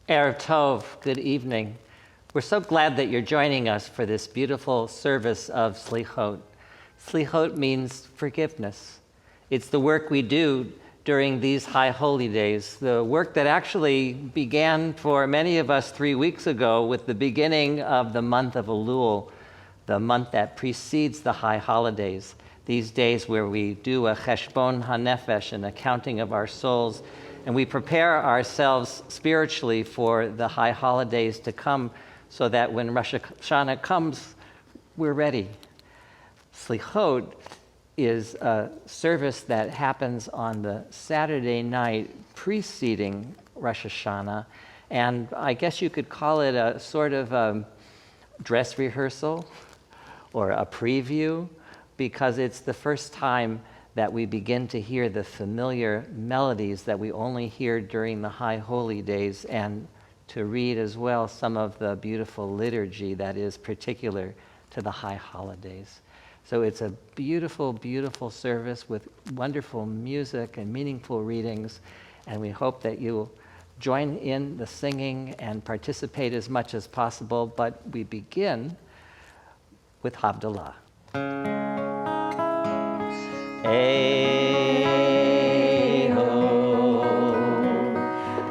Erev Tov, good evening. We're so glad that you're joining us for this beautiful service of Selichot. Selichot means forgiveness. It's the work we do during these high holy days, the work that actually began for many of us 3 weeks ago with the beginning of the month of Elul, the month that precedes the high holidays, these days where we do a cheshbon hanefesh, an accounting of our souls, and we prepare ourselves spiritually for the high holidays to come so that when Rosh Hashanah comes, we're ready. Selichot is a service that happens on the Saturday night preceding Rosh Hashanah, and I guess you could call it a sort of a dress rehearsal or a preview, because it's the first time that we begin to hear the familiar melodies that we only hear during the high holy days, and to read as well some of the beautiful liturgy that is particular to the high holidays. So it's a beautiful, beautiful service with wonderful music and meaningful readings, and we hope that you'll join in the singing and participate as much as possible, but we begin with Havdalah. Hey ho,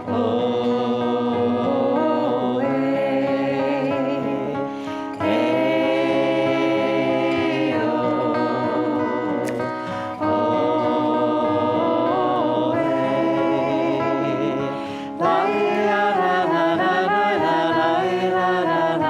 oh, hey, hey ho, oh, hey, la la la la la la la la la la la la la.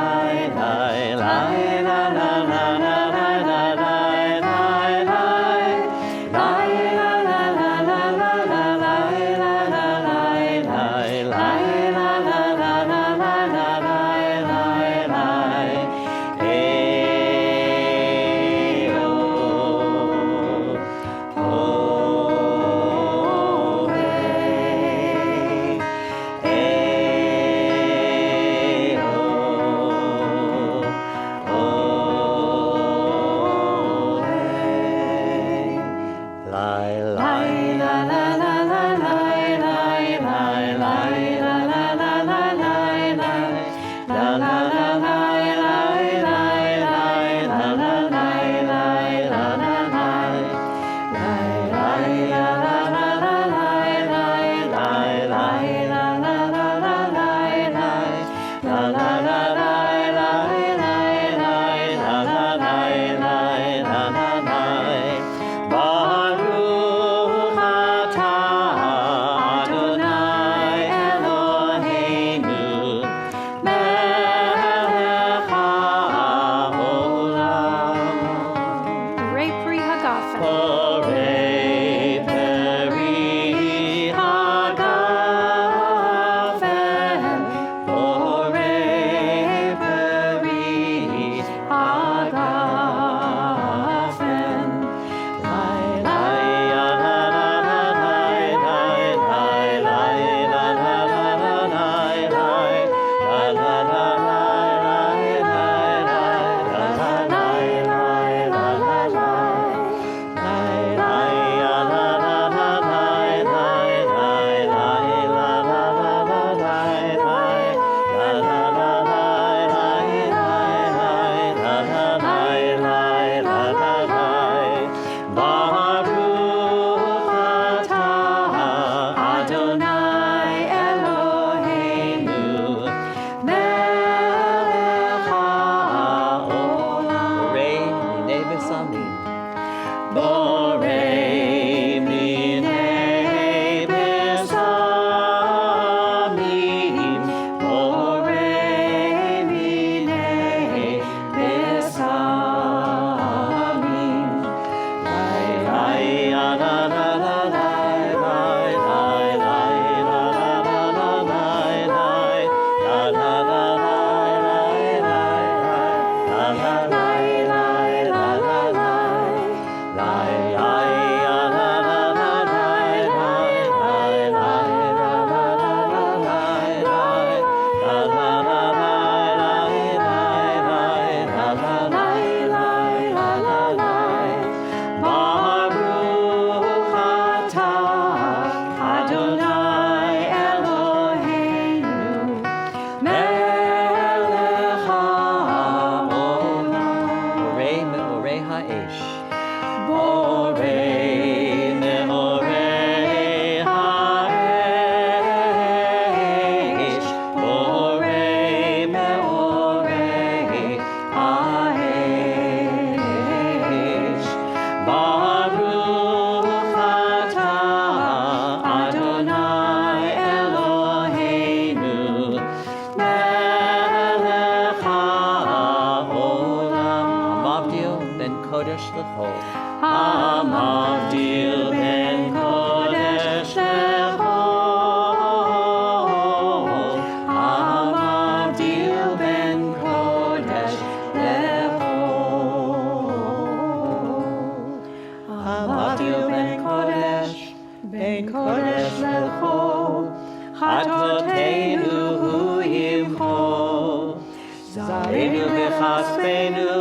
Eloheinu v'chasfenu,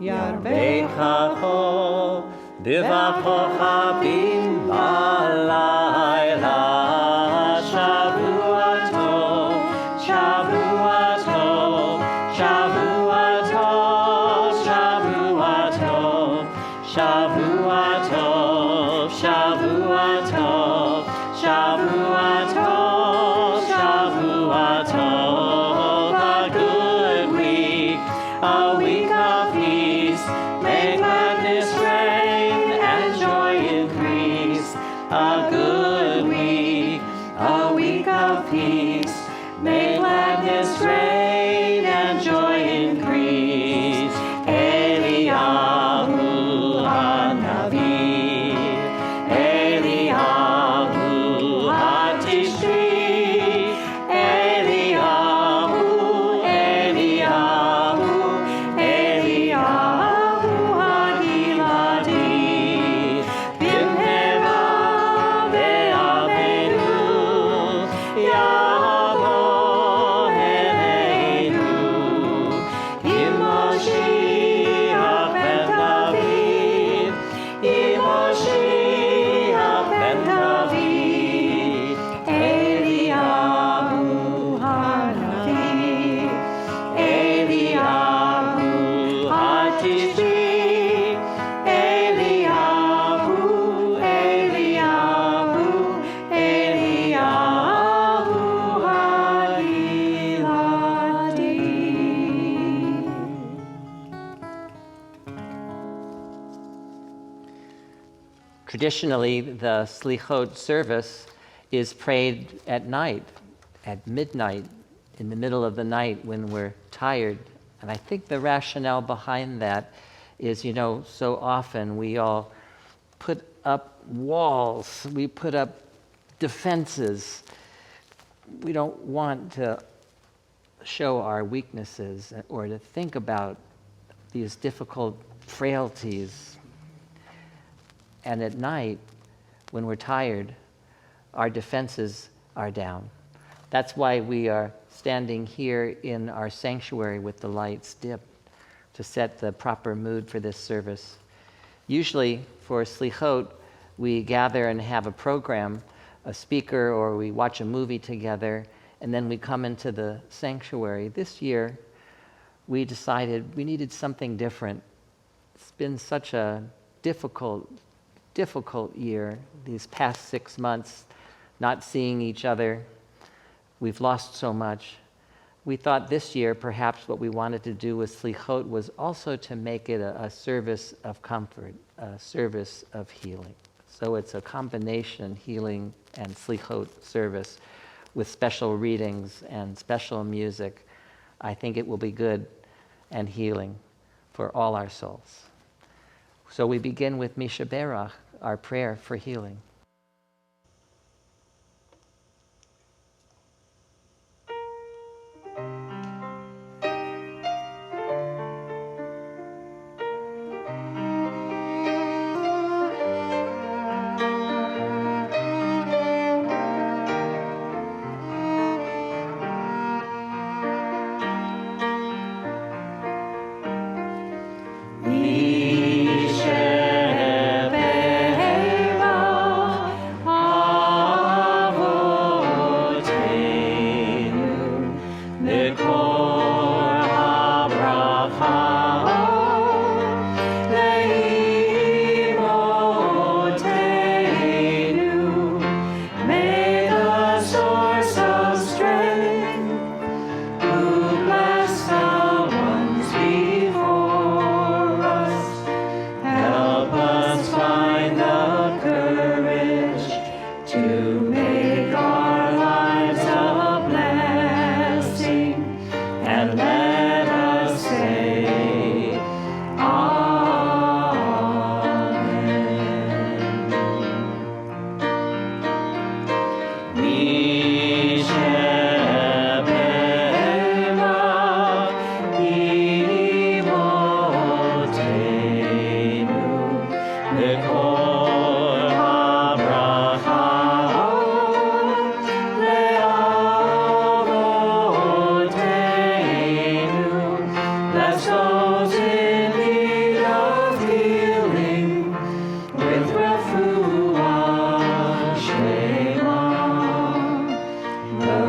Yarbechacho, b'vachocha b'malayla. Shavua tov, Shavua tov, Shavua tov, Shavua tov, Shavua tov, Shavua tov, Shavua tov, Shavua tov. A good week, a week of peace. May gladness reign and joy increase. A good week, a week of peace. May gladness reign and joy increase. Eliyahu Hanavi, Eliyahu Hatishri, Eliyahu, Eliyahu, Eliyahu Hagiladi, Bimhera ve'avenu, Yavo Eleinu, Imoshiach ben David, Imoshiach ben David, Eliyahu Hanavi, Eliyahu Hatishri, Eliyahu, Eliyahu, Eliyahu Hagiladi. Traditionally, the Selichot service is prayed at night, at midnight, in the middle of the night when we're tired. And I think the rationale behind that is, so often we all put up walls, we put up defenses. We don't want to show our weaknesses or to think about these difficult frailties. And at night, when we're tired, our defenses are down. That's why we are standing here in our sanctuary with the lights dipped to set the proper mood for this service. Usually for Selichot, we gather and have a program, a speaker, or we watch a movie together, and then we come into the sanctuary. This year, we decided we needed something different. It's been such a difficult year, these past 6 months, not seeing each other. We've lost so much. We thought this year perhaps what we wanted to do with Selichot was also to make it a service of comfort, a service of healing. So it's a combination healing and Selichot service with special readings and special music. I think it will be good and healing for all our souls. So we begin with Misha Berach, our prayer for healing. Misha Berach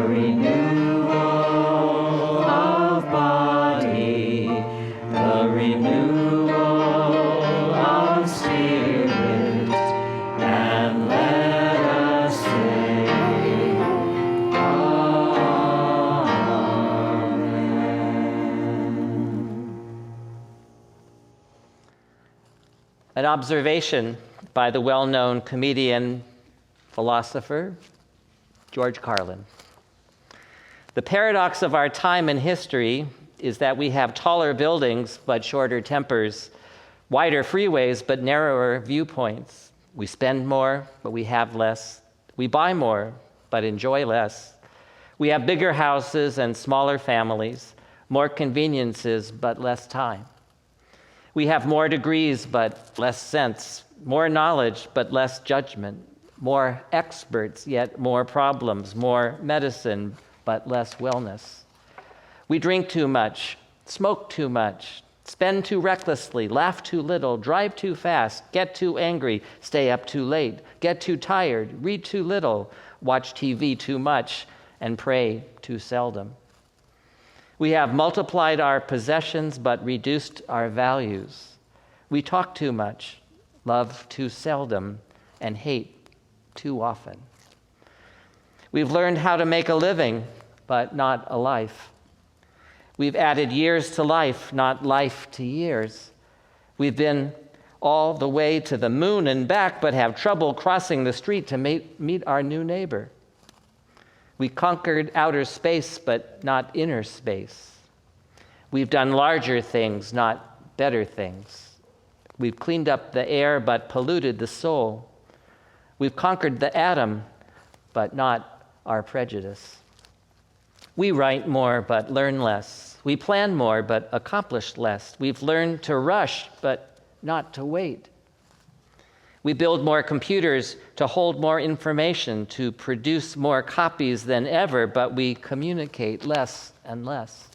renewal of body, the renewal of spirit, and let us say, Amen. An observation by the well-known comedian, philosopher, George Carlin. The paradox of our time and history is that we have taller buildings but shorter tempers, wider freeways but narrower viewpoints. We spend more, but we have less. We buy more, but enjoy less. We have bigger houses and smaller families, more conveniences, but less time. We have more degrees, but less sense, more knowledge, but less judgment, more experts, yet more problems, more medicine, but less wellness. We drink too much, smoke too much, spend too recklessly, laugh too little, drive too fast, get too angry, stay up too late, get too tired, read too little, watch TV too much, and pray too seldom. We have multiplied our possessions but reduced our values. We talk too much, love too seldom, and hate too often. We've learned how to make a living, but not a life. We've added years to life, not life to years. We've been all the way to the moon and back, but have trouble crossing the street to meet our new neighbor. We conquered outer space, but not inner space. We've done larger things, not better things. We've cleaned up the air, but polluted the soul. We've conquered the atom, but not our prejudice. We write more, but learn less. We plan more, but accomplish less. We've learned to rush, but not to wait. We build more computers to hold more information, to produce more copies than ever, but we communicate less and less.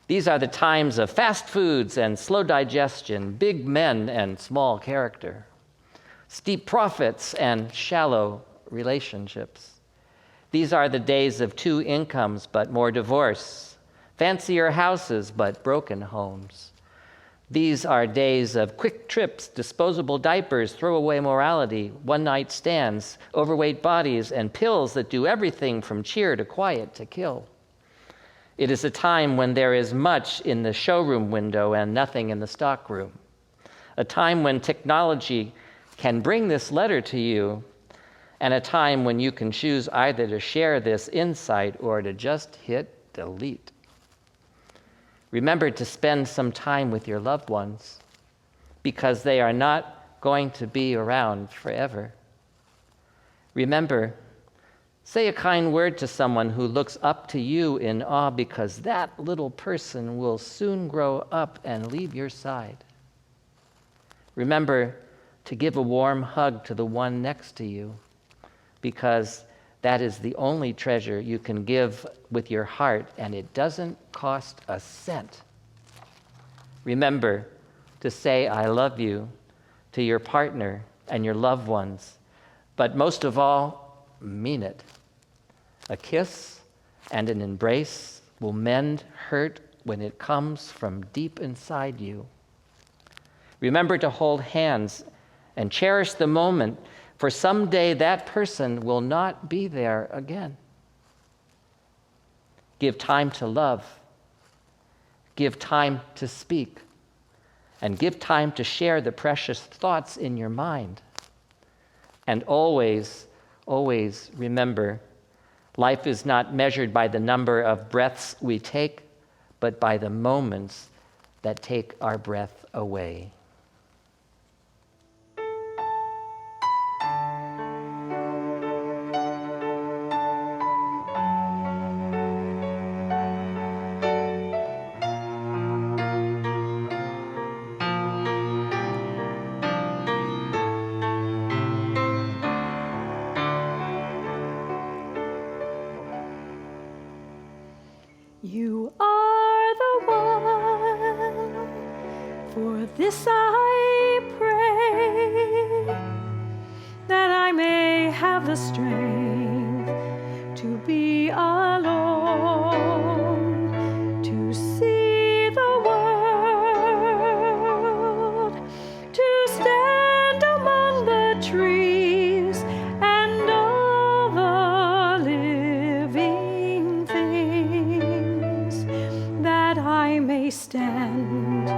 These are the times of fast foods and slow digestion, big men and small character, steep profits and shallow relationships. These are the days of 2 incomes but more divorce, fancier houses but broken homes. These are days of quick trips, disposable diapers, throwaway morality, one-night stands, overweight bodies, and pills that do everything from cheer to quiet to kill. It is a time when there is much in the showroom window and nothing in the stockroom. A time when technology can bring this letter to you, and a time when you can choose either to share this insight or to just hit delete. Remember to spend some time with your loved ones, because they are not going to be around forever. Remember, say a kind word to someone who looks up to you in awe, because that little person will soon grow up and leave your side. Remember to give a warm hug to the one next to you, because that is the only treasure you can give with your heart, and it doesn't cost a cent. Remember to say I love you to your partner and your loved ones, but most of all, mean it. A kiss and an embrace will mend hurt when it comes from deep inside you. Remember to hold hands and cherish the moment, for someday that person will not be there again. Give time to love. Give time to speak. And give time to share the precious thoughts in your mind. And always, always remember, life is not measured by the number of breaths we take, but by the moments that take our breath away. You are the one, for this I pray, that I may have the strength to be stand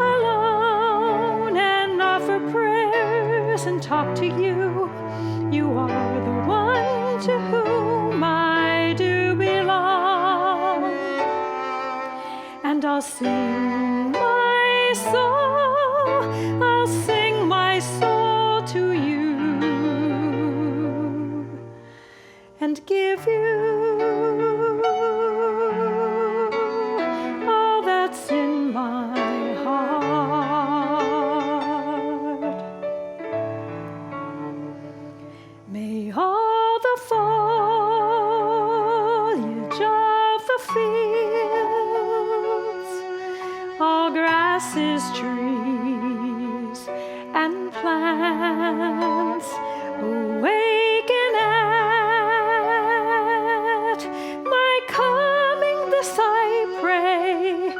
alone and offer prayers and talk to you. You are the one to whom I do belong. And I'll sing my soul, I'll sing my soul to you and give you all that's in my heart. May all the foliage of the fields, all grasses, trees, and plants awaken at my coming, this I pray,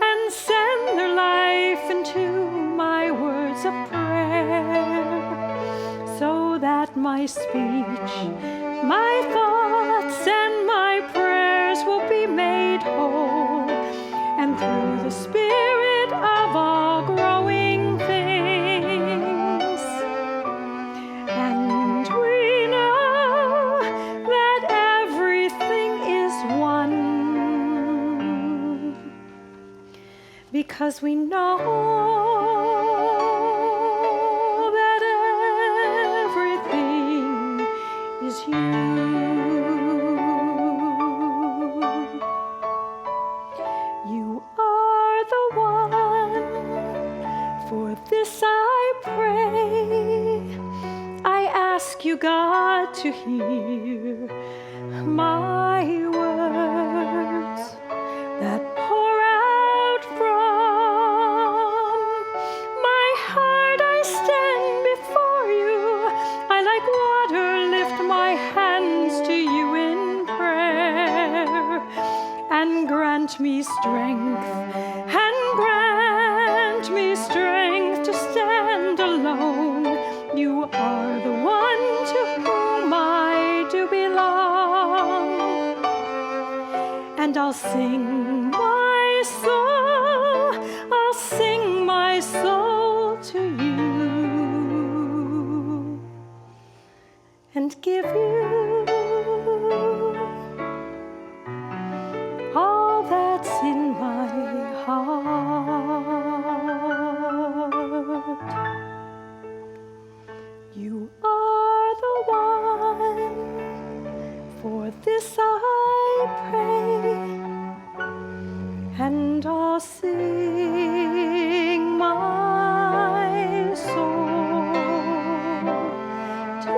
and send their life into my words of prayer, so that my speech, my thoughts, and my prayers will be made whole, and through the spirit of all growing things. And we know that everything is one, because we know that everything is you. You are the one, for this I pray. I ask you, God, to hear my words that pour out from my heart. I stand before you. I, like water, lift my hands to you in prayer, and grant me strength, and grant me strength to stand alone. You are the one to whom I do belong. And I'll sing my soul, I'll sing my soul to you, and give you all that's in my heart. You are the one, for this I pray, and I'll sing my soul to you.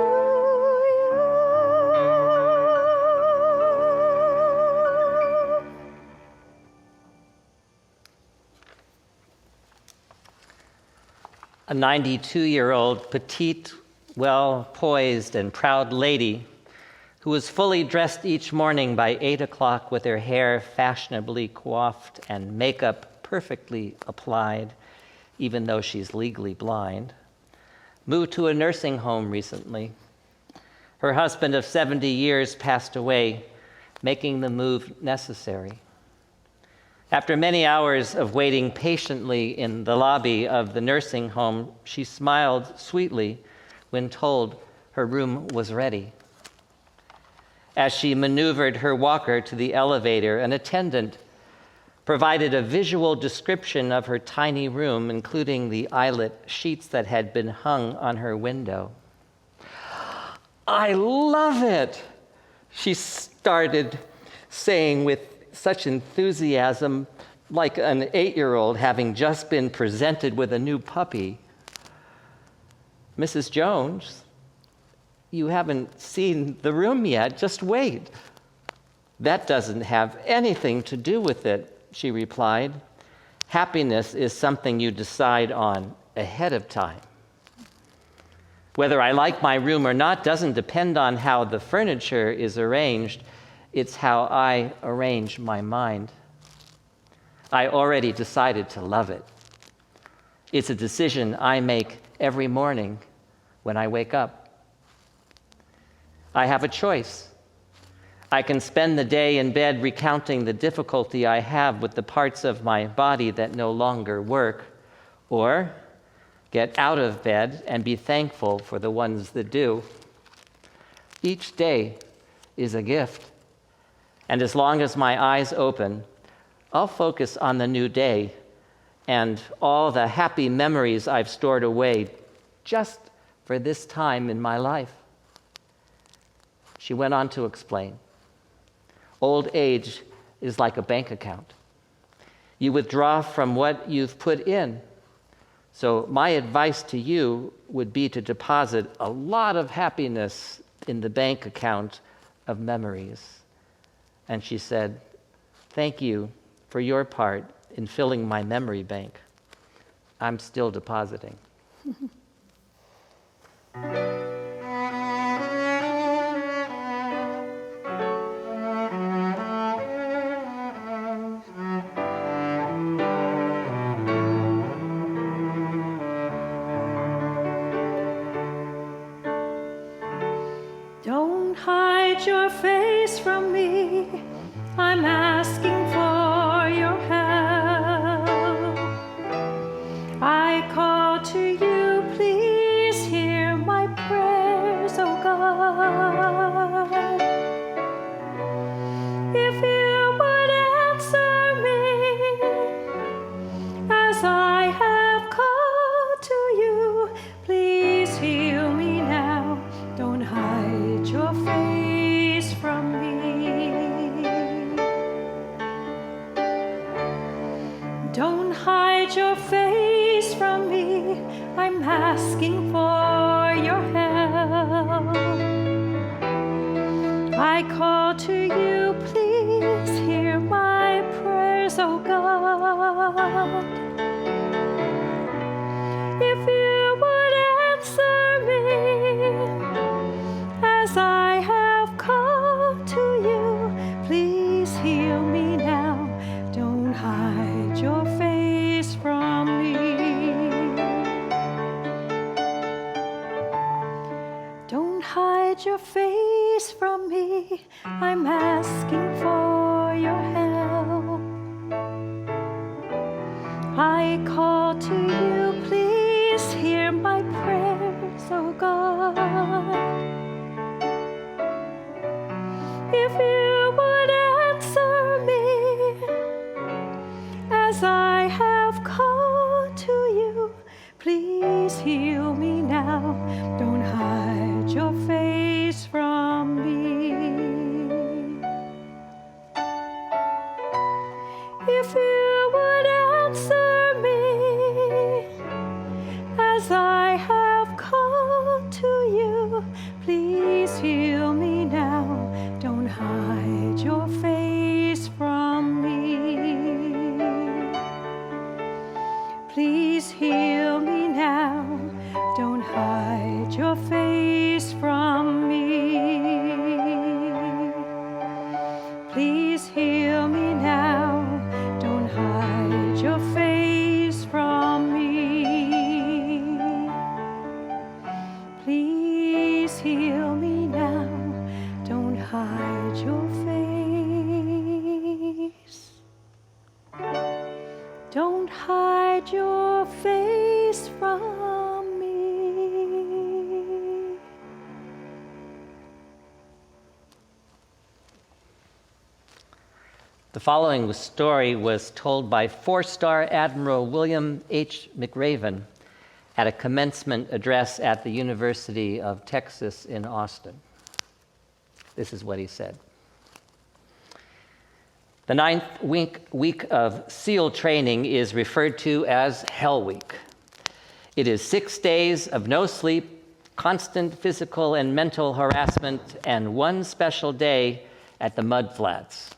A 92-year-old, petite, well-poised, and proud lady who was fully dressed each morning by 8 o'clock with her hair fashionably coiffed and makeup perfectly applied, even though she's legally blind, moved to a nursing home recently. Her husband of 70 years passed away, making the move necessary. After many hours of waiting patiently in the lobby of the nursing home, she smiled sweetly when told her room was ready. As she maneuvered her walker to the elevator, an attendant provided a visual description of her tiny room, including the eyelet sheets that had been hung on her window. "I love it," she started saying with such enthusiasm, like an 8-year-old having just been presented with a new puppy. "Mrs. Jones, you haven't seen the room yet. Just wait." "That doesn't have anything to do with it," she replied. "Happiness is something you decide on ahead of time. Whether I like my room or not doesn't depend on how the furniture is arranged. It's how I arrange my mind. I already decided to love it. It's a decision I make every morning when I wake up. I have a choice. I can spend the day in bed recounting the difficulty I have with the parts of my body that no longer work, or get out of bed and be thankful for the ones that do. Each day is a gift, and as long as my eyes open, I'll focus on the new day and all the happy memories I've stored away just for this time in my life. She went on to explain. Old age is like a bank account. You withdraw from what you've put in. So my advice to you would be to deposit a lot of happiness in the bank account of memories. And she said, thank you for your part in filling my memory bank. I'm still depositing. Don't hide your face from me. I'm asking for your help. I call to you, please hear my prayers, oh God. If you would answer me as I have called to you, please heal me now. Don't hide your face from me. Don't hide your face from me. I'm asking for your help. I call to you, please hear my prayers, oh God. If you would answer me as I have called to you, please heal me now. Don't hide your face from me. Don't hide your face from me. I'm asking for your help. I call to you, please hear my prayers, oh God. If you would answer me as I have called to you, please heal me now. Don't hide your face from me. If you would answer me as I have called to you, please heal me now. Don't hide your face from me. Please heal me now. Don't hide your face from me. Please heal me now. Don't hide your face from me. Please heal me now. Don't hide your face. Don't hide your face from me. The following story was told by four-star Admiral William H. McRaven at a commencement address at the University of Texas in Austin. This is what he said. The 9th week of SEAL training is referred to as Hell Week. It is 6 days of no sleep, constant physical and mental harassment, and one special day at the Mud Flats.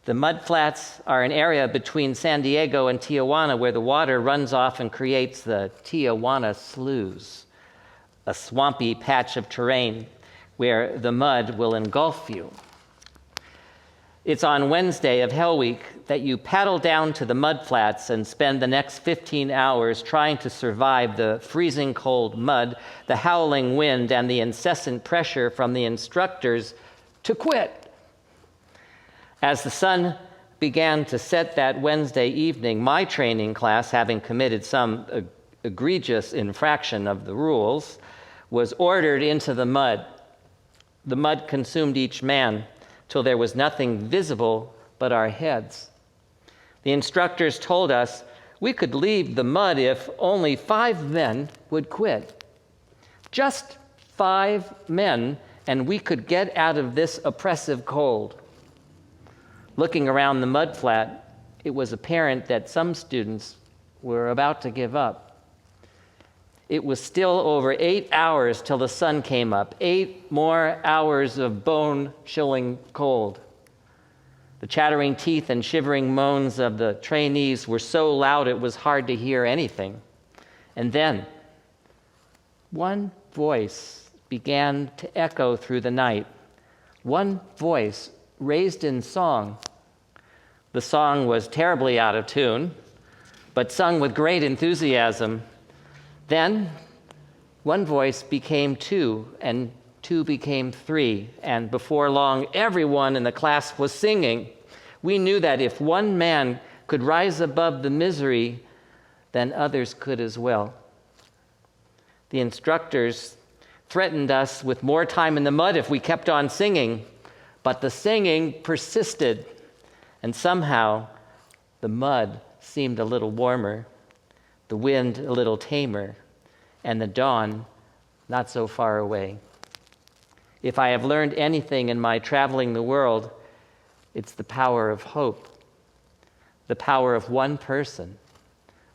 The Mud Flats are an area between San Diego and Tijuana where the water runs off and creates the Tijuana Sloughs, a swampy patch of terrain where the mud will engulf you. It's on Wednesday of Hell Week that you paddle down to the mud flats and spend the next 15 hours trying to survive the freezing cold mud, the howling wind, and the incessant pressure from the instructors to quit. As the sun began to set that Wednesday evening, my training class, having committed some egregious infraction of the rules, was ordered into the mud. The mud consumed each man till there was nothing visible but our heads. The instructors told us we could leave the mud if only 5 men would quit. Just 5 men, and we could get out of this oppressive cold. Looking around the mud flat, it was apparent that some students were about to give up. It was still over 8 hours till the sun came up, 8 more hours of bone-chilling cold. The chattering teeth and shivering moans of the trainees were so loud it was hard to hear anything. And then, one voice began to echo through the night. One voice raised in song. The song was terribly out of tune, but sung with great enthusiasm. Then, one voice became 2, and 2 became 3, and before long, everyone in the class was singing. We knew that if one man could rise above the misery, then others could as well. The instructors threatened us with more time in the mud if we kept on singing, but the singing persisted, and somehow the mud seemed a little warmer, the wind a little tamer, and the dawn not so far away. If I have learned anything in my traveling the world, it's the power of hope, the power of one person.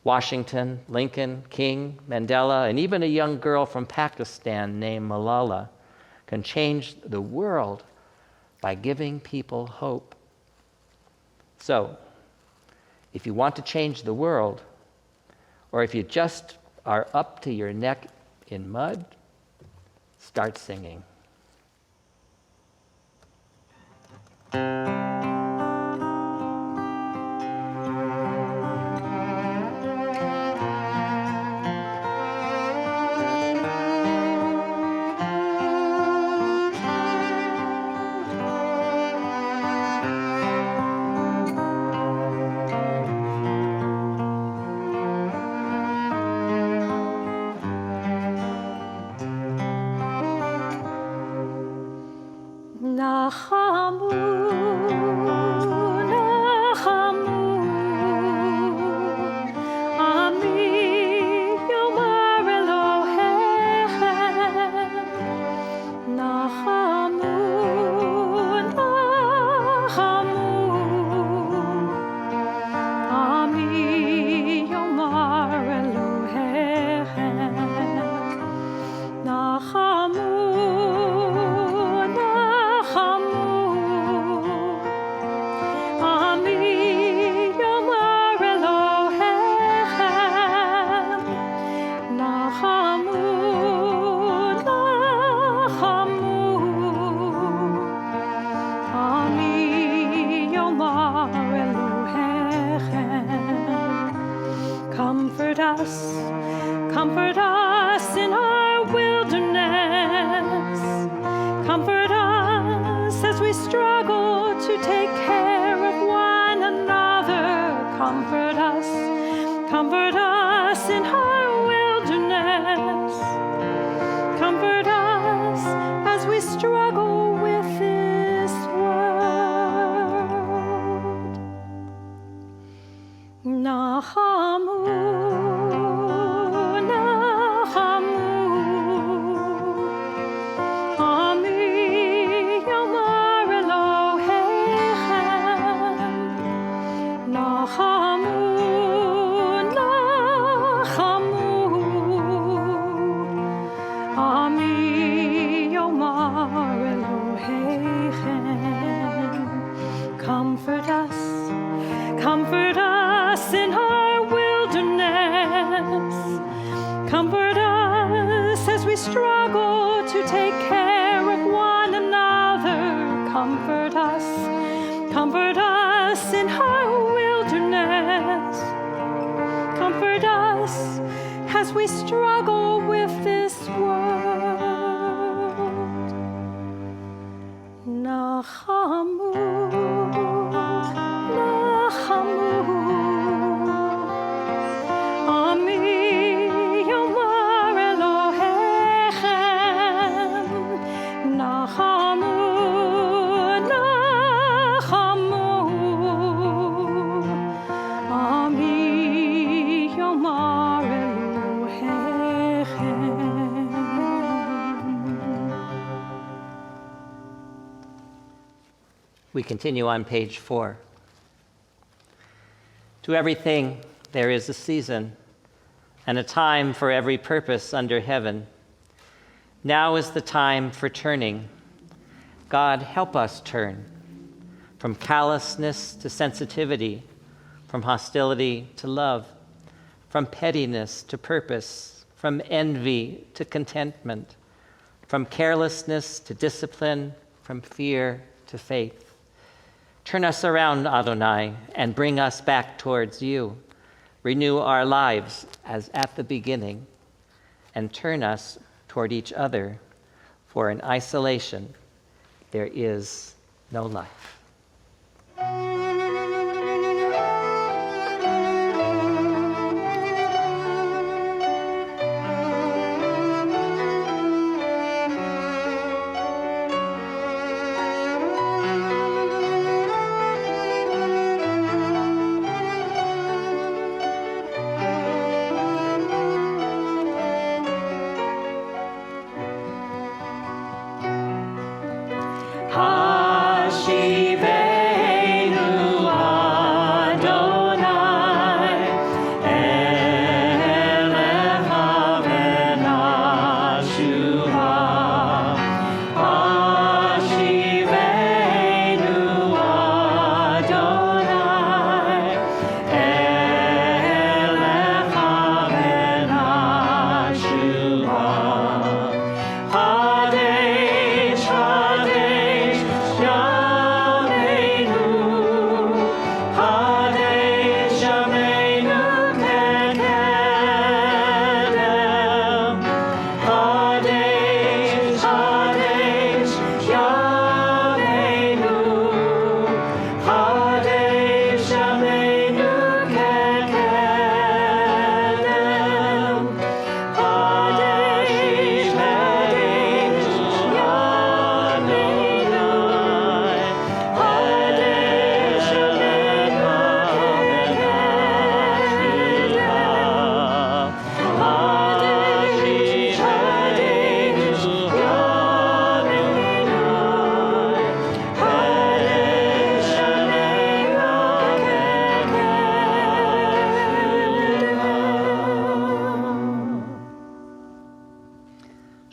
Washington, Lincoln, King, Mandela, and even a young girl from Pakistan named Malala can change the world by giving people hope. So, if you want to change the world, or if you just are up to your neck in mud, start singing. Nachamu, Nachamu, Ami Yomar Elohechem. Nachamu, Nachamu, Ami Yomar Elohechem. Nachamu. Comfort us in our wilderness. Comfort us as we struggle to take care of one another. Comfort us in our wilderness. Comfort us as we struggle with this world. Nachamu. Comfort us in our wilderness. Comfort us as we struggle to take care of one another. Comfort us in our wilderness. Comfort us as we struggle with this world. Nachamu. We continue on page 4. To everything there is a season, and a time for every purpose under heaven. Now is the time for turning. God, help us turn from callousness to sensitivity, from hostility to love, from pettiness to purpose, from envy to contentment, from carelessness to discipline, from fear to faith. Turn us around, Adonai, and bring us back towards you. Renew our lives as at the beginning, and turn us toward each other, for in isolation there is no life.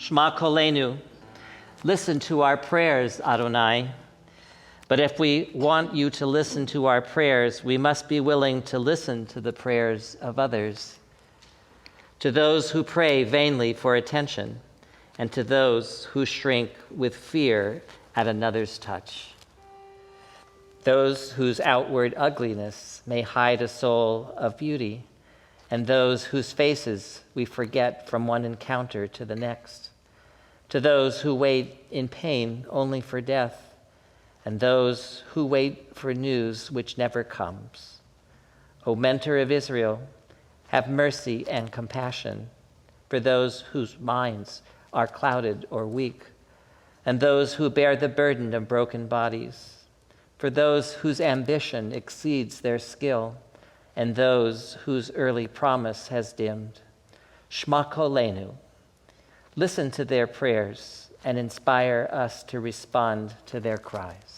Shema Kolenu, listen to our prayers, Adonai. But if we want you to listen to our prayers, we must be willing to listen to the prayers of others. To those who pray vainly for attention, and to those who shrink with fear at another's touch. Those whose outward ugliness may hide a soul of beauty, and those whose faces we forget from one encounter to the next. To those who wait in pain only for death, and those who wait for news which never comes. O Mentor of Israel, have mercy and compassion for those whose minds are clouded or weak, and those who bear the burden of broken bodies, for those whose ambition exceeds their skill, and those whose early promise has dimmed. Shema Kolenu, listen to their prayers and inspire us to respond to their cries.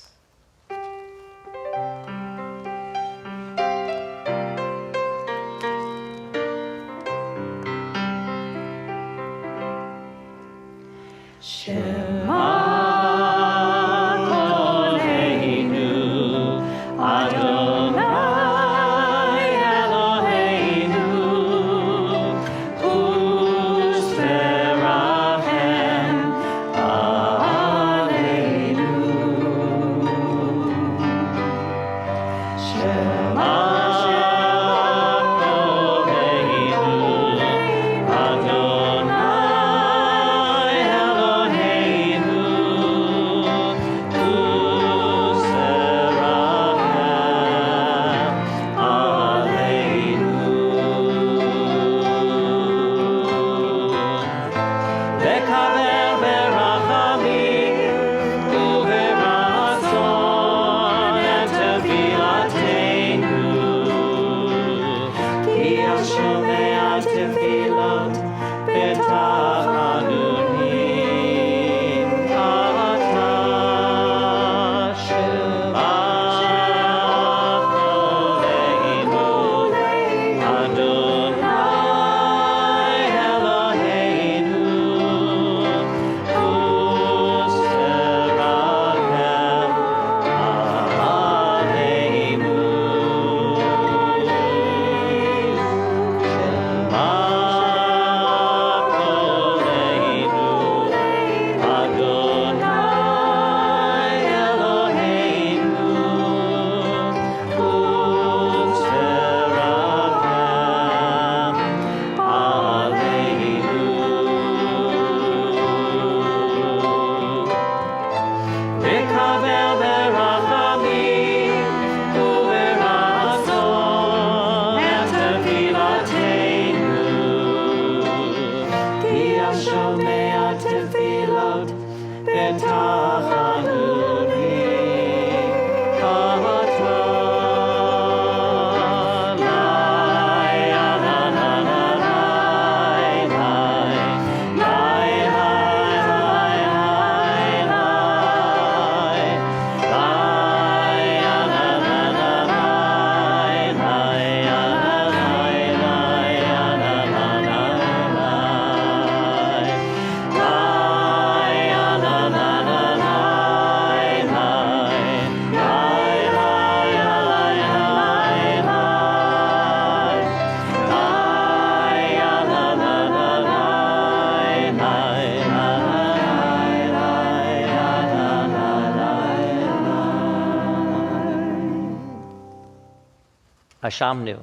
Ashamnu,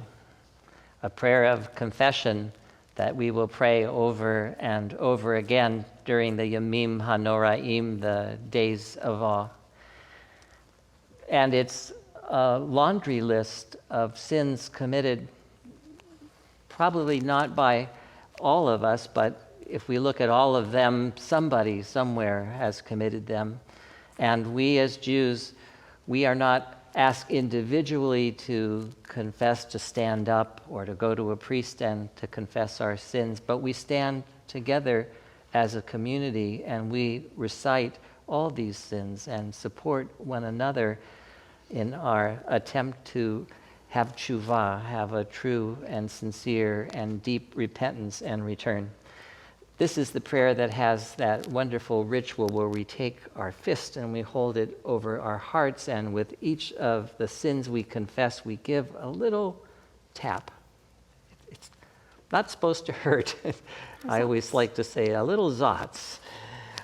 a prayer of confession that we will pray over and over again during the Yamim HaNoraim, the days of awe. And it's a laundry list of sins committed, probably not by all of us, but if we look at all of them, somebody somewhere has committed them. And we as Jews, we are not asked individually to confess, to stand up, or to go to a priest and to confess our sins, but we stand together as a community and we recite all these sins and support one another in our attempt to have tshuva, have a true and sincere and deep repentance and return. This is the prayer that has that wonderful ritual where we take our fist and we hold it over our hearts, and with each of the sins we confess, we give a little tap. It's not supposed to hurt. I always like to say a little zotz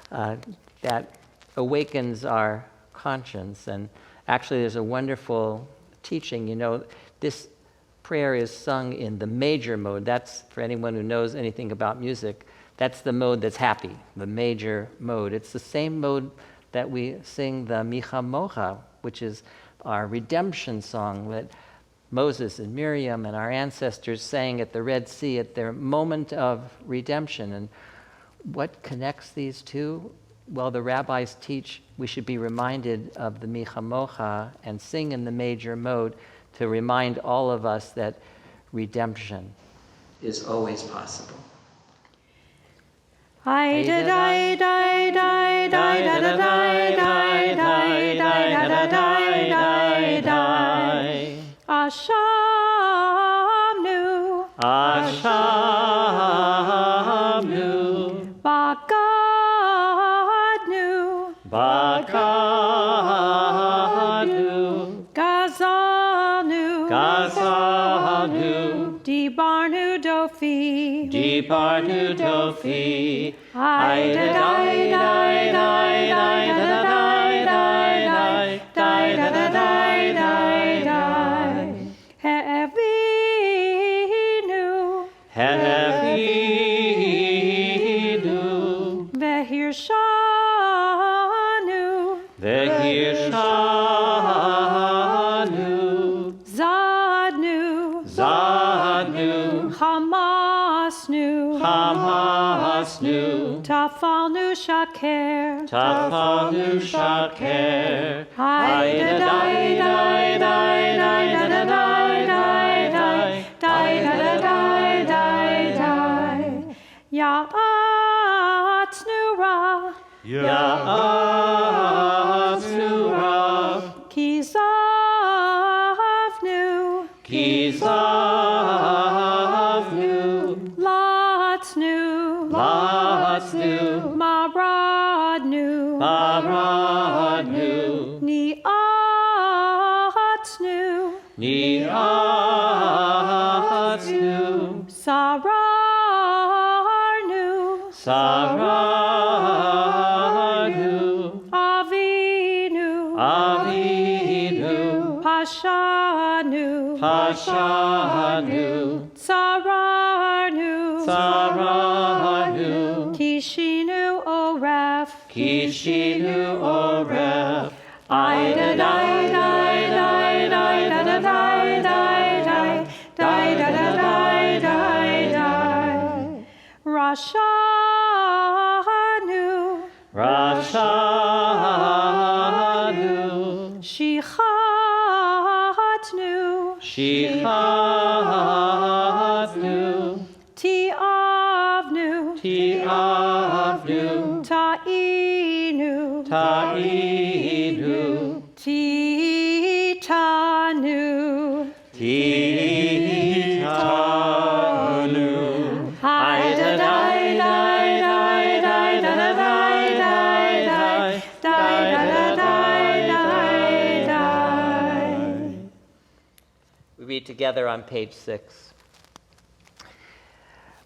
that awakens our conscience. And actually, there's a wonderful teaching. You know, this prayer is sung in the major mode. That's, for anyone who knows anything about music, that's the mode that's happy, the major mode. It's the same mode that we sing the Micha Mocha, which is our redemption song that Moses and Miriam and our ancestors sang at the Red Sea at their moment of redemption. And what connects these two? Well, the rabbis teach we should be reminded of the Micha Mocha and sing in the major mode to remind all of us that redemption is always possible. I da da da da da da da da da da da da da da. Ashamnu, Ashamnu, Bagadnu, Bagadnu, Gazalnu, Gazalnu, Dibarnu Dofi, Dibarnu Dofi, I da da da da da da da da da da da da da. He'evinu, He'evinu, Vehirshanu, Vehirshanu, Zadnu, Zadnu, Hamasnu, Hamasnu, Tafalnu Shaker, Tafalnu Shaker, Hai da da da da da da da da da da da da. Ya'atznu-ra, Ya'atznu-ra, Kizavnu, Kizavnu, Latznu, Latznu, Maradnu, Maradnu, Ni'atznu, Ni'atznu, Sararnu, Sararnu, Avinu, Avinu, Pashanu, Pashanu, Sararnu, Sararnu, Kishinu Oref, Kishinu Oref, I da da da da da da da da da da da da. Rashanu, Rashanu, Shichatnu, Shichatnu, Tiavnu, Tiavnu, Ta'inu, Ta'inu, Titanu, Titanu, I da da da da da da da da da. We read together on page 6.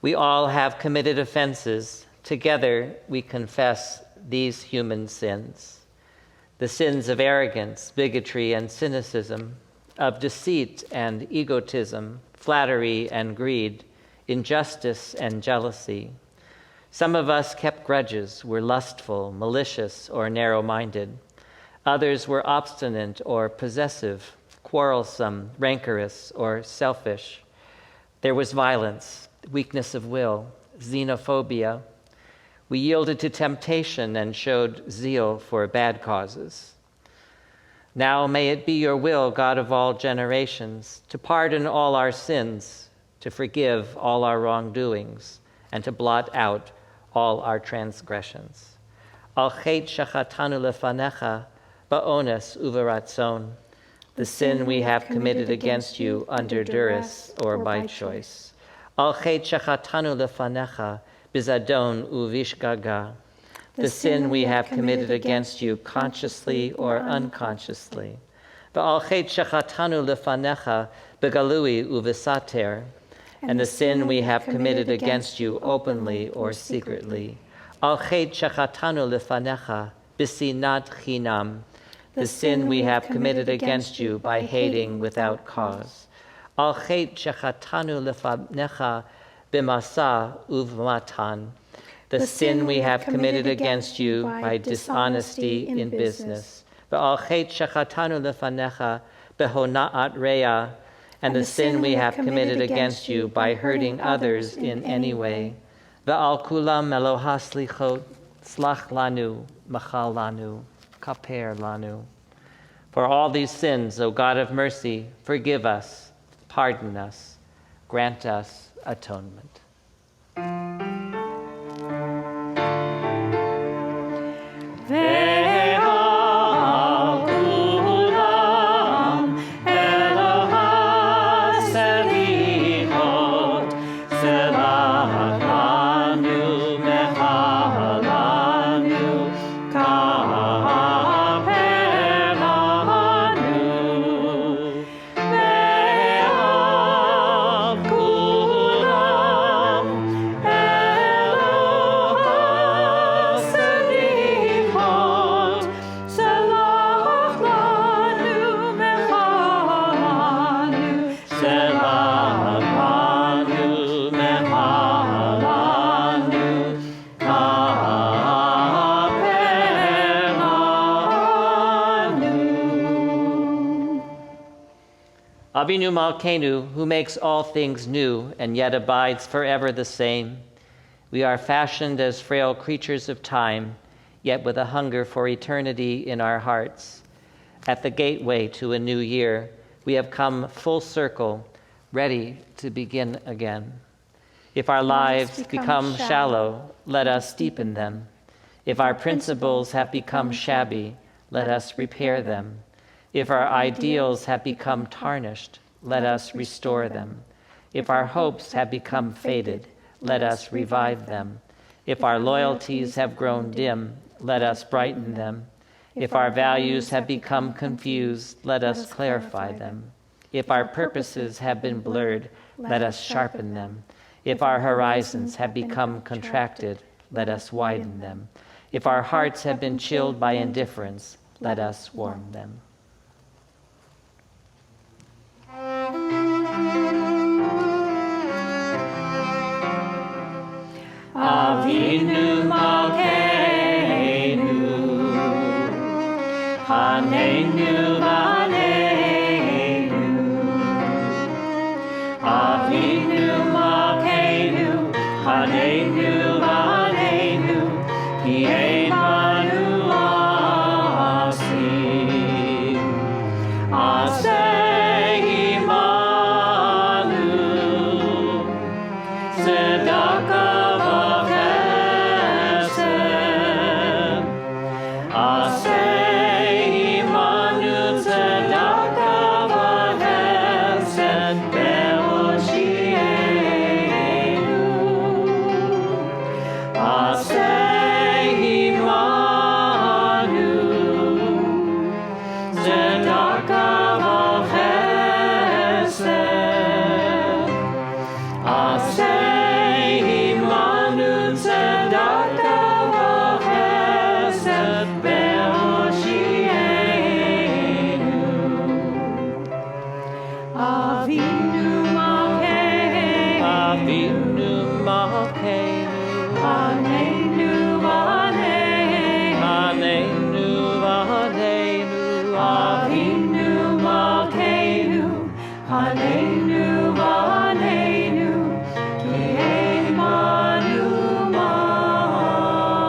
We all have committed offenses. Together we confess these human sins. The sins of arrogance, bigotry, and cynicism, of deceit and egotism, flattery and greed, injustice and jealousy. Some of us kept grudges, were lustful, malicious, or narrow-minded. Others were obstinate or possessive, quarrelsome, rancorous, or selfish. There was violence, weakness of will, xenophobia. We yielded to temptation and showed zeal for bad causes. Now may it be your will, God of all generations, to pardon all our sins, to forgive all our wrongdoings, and to blot out all our transgressions. Al chet shachatanu lefanecha ba'ones uveratzon, the sin we have committed against you under duress or by choice. Al chet shachatanu lefanecha bizadon uvishgaga, the sin we have committed against you consciously or unconsciously. V'al chet shachatanu lefanecha begalui uvisater, and the sin we have committed against you openly or secretly. Al chet shachatanu lefanecha bisinat chinam, the sin we have committed against you by hating without cause. Al chet shachatanu lefanecha bimasa uvmatan, the sin we have committed against you by dishonesty in business. V'al chet shachatanu lefanecha behona'at rea, and the sin we have committed against you by hurting others in any way. V'al kulam Eloha Selichot, slach lanu, machal lanu, kaper lanu. For all these sins, O God of mercy, forgive us, pardon us, grant us atonement. Avinu Malkeinu, who makes all things new and yet abides forever the same, we are fashioned as frail creatures of time, yet with a hunger for eternity in our hearts. At the gateway to a new year, we have come full circle, ready to begin again. If our lives become shallow, let us deepen them. If our principles have become shabby, let us repair them. If our ideals have become tarnished, let us restore them. If our hopes have become faded, let us revive them. If our loyalties have grown dim, let us brighten them. If our values have become confused, let us clarify them. If our purposes have been blurred, let us sharpen them. If our horizons have become contracted, let us widen them. If our hearts have been chilled by indifference, let us warm them. Avinu Malkeinu, Haneinu Vaneinu. Avinu Malkeinu, Haneinu Vaneinu, Ki ein Manu Asi. Avinu Malkeinu, Avinu Malkeinu, Aneinu, Aneinu, Aneinu, Aneinu, Avinu Malkeinu, Aneinu, Aneinu, Kiemanu Masi.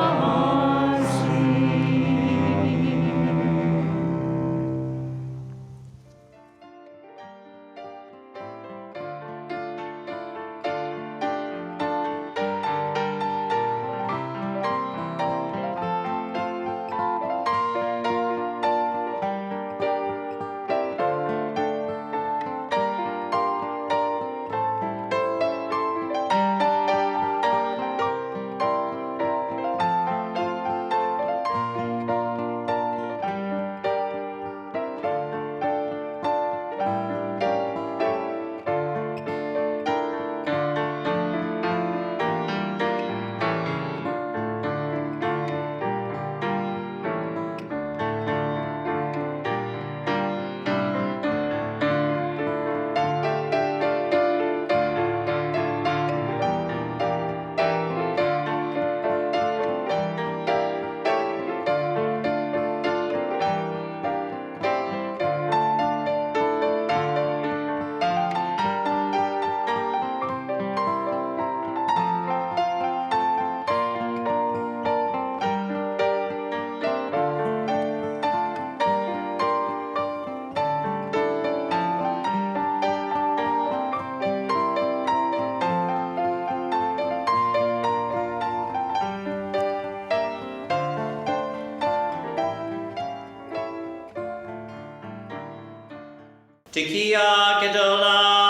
Tekiah Gedolah.